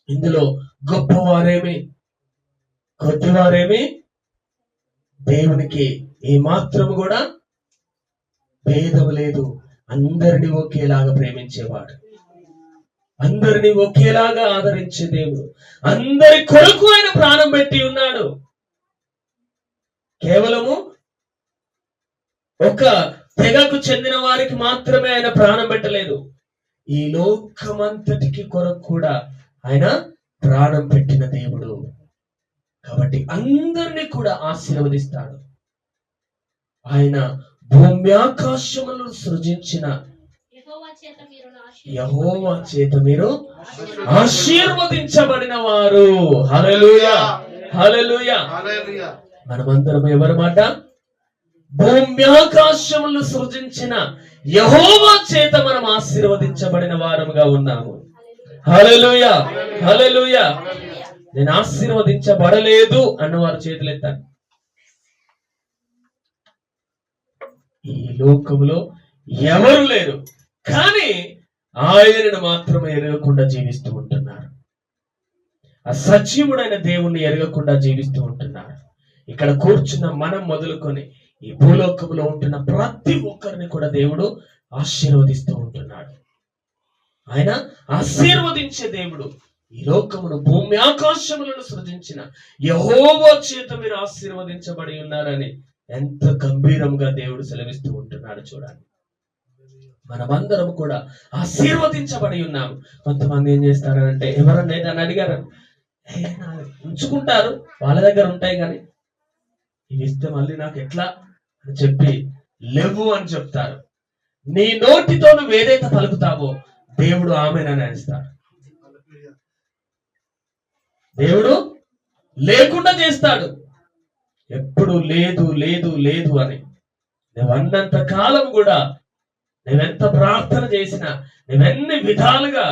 ఇందులో గొప్పవారేమి కొద్దివారేమి దేవునికి ఏమాత్రం కూడా భేదం లేదు. అందరినీ ఒకేలాగా ప్రేమించేవాడు, అందరినీ ఒకేలాగా ఆదరించే దేవుడు, అందరి కొరకు ఆయన ప్రాణం పెట్టి ఉన్నాడు. కేవలము ఒక తెగకు చెందిన వారికి మాత్రమే ఆయన ప్రాణం పెట్టలేదు, ఈ లోకమంతటికి కొరకు కూడా ఆయన ప్రాణం పెట్టిన దేవుడు. కాబట్టి అందరినీ కూడా ఆశీర్వదిస్తాడు. ఆయన భూమ్యాకాశములను సృజించిన యెహోవా చేత మీరు ఆశీర్వదించబడిన వారు. హల్లెలూయా, హల్లెలూయా. మనమందరం ఎవరి మాట? భూమ్యాకాశములను సృజించిన యెహోవా చేత మనం ఆశీర్వదించబడిన వారముగా ఉన్నాము. హల్లెలూయా, హల్లెలూయా. నేను ఆశీర్వదించబడలేదు అన్నవారు చేతులు ఎత్తాను. ఈ లోకములో ఎవరు లేరు, కానీ ఆయనను మాత్రమే ఎరగకుండా జీవిస్తూ ఉంటున్నారు. ఆ సజీవుడైన దేవుణ్ణి ఎరగకుండా జీవిస్తూ ఉంటున్నారు. ఇక్కడ కూర్చున్న మనం మొదలుకొని ఈ భూలోకంలో ఉంటున్న ప్రతి ఒక్కరిని కూడా దేవుడు ఆశీర్వదిస్తూ ఉంటున్నాడు. ఆయన ఆశీర్వదించే దేవుడు. ఈ లోకమును భూమి ఆకాశములను సృజించిన యెహోవా చేత మీరు ఆశీర్వదించబడి ఉన్నారని ఎంత గంభీరంగా దేవుడు సెలవిస్తూ ఉంటున్నాడు. చూడండి, మనమందరం కూడా ఆశీర్వదించబడి ఉన్నాము. కొంతమంది ఏం చేస్తారంటే, ఎవరన్నా ఏదైనా అడిగారు ఉంచుకుంటారు, వాళ్ళ దగ్గర ఉంటాయి, కానీ ఇవి ఇస్తే మళ్ళీ నాకు ఎట్లా అని చెప్పి లేవు అని చెప్తారు. నీ నోటితో నువ్వు ఏదైతే పలుకుతావో దేవుడు ఆమెనని అనేస్తాడు. దేవుడు లేకుండా చేస్తాడు. ఎప్పుడు లేదు లేదు లేదు అని నువ్వన్నంత కాలం కూడా, నువ్వెంత ప్రార్థన చేసినా, నువ్వెన్ని విధాలుగా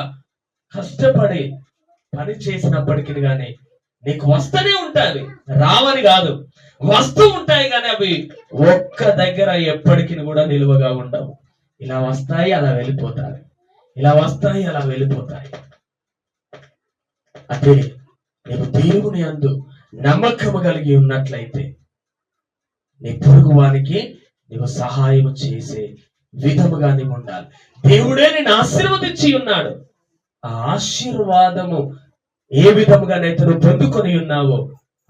కష్టపడి పని చేసినప్పటికీ కానీ నీకు వస్తూనే ఉంటాయి. రావని కాదు, వస్తూ ఉంటాయి, కానీ అవి ఒక్క దగ్గర ఎప్పటికీ కూడా నిలువగా ఉండవు. ఇలా వస్తాయి, అలా వెళ్ళిపోతాయి, ఇలా వస్తాయి, అలా వెళ్ళిపోతాయి. అదే నీవు దేవుని యందు నమ్మకము కలిగి ఉన్నట్లయితే నీ పొరుగు వానికి నీవు సహాయం చేసే విధముగా నీవు ఉండాలి. దేవుడే నిన్ను ఆశీర్వదించి ఉన్నాడు. ఆ ఆశీర్వాదము ఏ విధముగానైతే నువ్వు పొందుకొని ఉన్నావో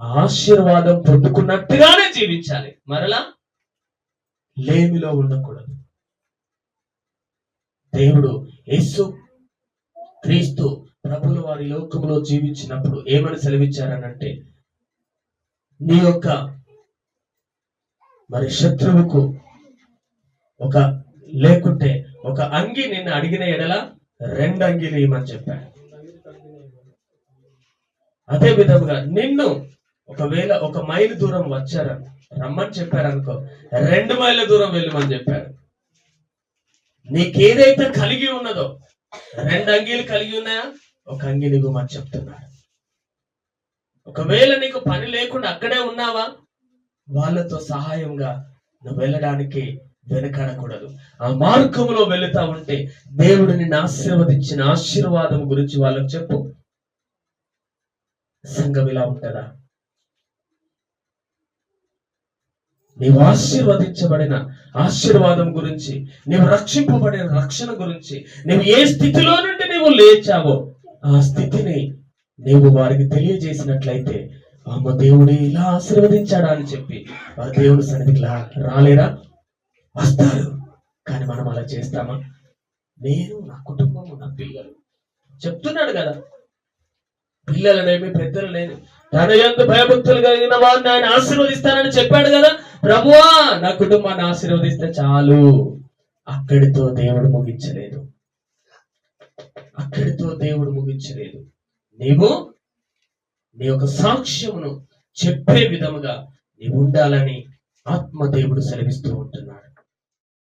ఆ ఆశీర్వాదం పొందుకున్నట్టుగానే జీవించాలి. మరలా లేమిలో ఉండకూడదు. దేవుడు యేసు క్రీస్తు ప్రభుల వారి లోకంలో జీవించినప్పుడు ఏమని సెలవిచ్చారనంటే, నీ యొక్క మరి శత్రువుకు ఒక లేకుంటే ఒక అంగి నిన్ను అడిగిన ఎడల 2 అంగీలు ఇవ్వమని చెప్పాడు. అదే విధముగా నిన్ను ఒకవేళ 1 మైలు దూరం వచ్చారని రమ్మని చెప్పారనుకో, 2 మైళ్ళ దూరం వెళ్ళమని చెప్పాడు. నీకేదైతే కలిగి ఉన్నదో 2 అంగీలు కలిగి ఉన్నాయా, 1 అంగీని ఇవ్వమని చెప్తున్నాడు. ఒకవేళ నీకు పని లేకుండా అక్కడే ఉన్నావా, వాళ్ళతో సహాయంగా నువ్వు వెళ్ళడానికి వెనకాడకూడదు. ఆ మార్గంలో వెళుతా ఉంటే దేవుడు నిన్ను ఆశీర్వదించిన ఆశీర్వాదం గురించి వాళ్ళకు చెప్పు. సంఘం ఇలా ఉంటుందా? నీవు ఆశీర్వదించబడిన ఆశీర్వాదం గురించి, నీవు రక్షింపబడిన రక్షణ గురించి, నీవు ఏ స్థితిలో నుండి నీవు లేచావో ఆ స్థితిని నీవు వారికి తెలియజేసినట్లయితే, అమ్మ దేవుడు ఇలా ఆశీర్వదించాడా అని చెప్పి వారు దేవుని సన్నిధికి రాలేరా? వస్తారు. కానీ మనం అలా చేస్తామా? నేను, నా కుటుంబము, నా పిల్లలు చెప్తున్నాడు కదా, పిల్లలనేమి పెద్దలనేమి తన యందు భయభక్తులు కలిగిన వారిని ఆయన ఆశీర్వదిస్తానని చెప్పాడు కదా. ప్రభువా నా కుటుంబాన్ని ఆశీర్వదిస్తే చాలు. అక్కడితో దేవుడు ముగించలేదు, అక్కడితో దేవుడు ముగించలేదు. నీవు నీ యొక్క సాక్ష్యమును చెప్పే విధముగా నీవు ఉండాలని ఆత్మ దేవుడు సెలవిస్తూ ఉంటున్నాడు.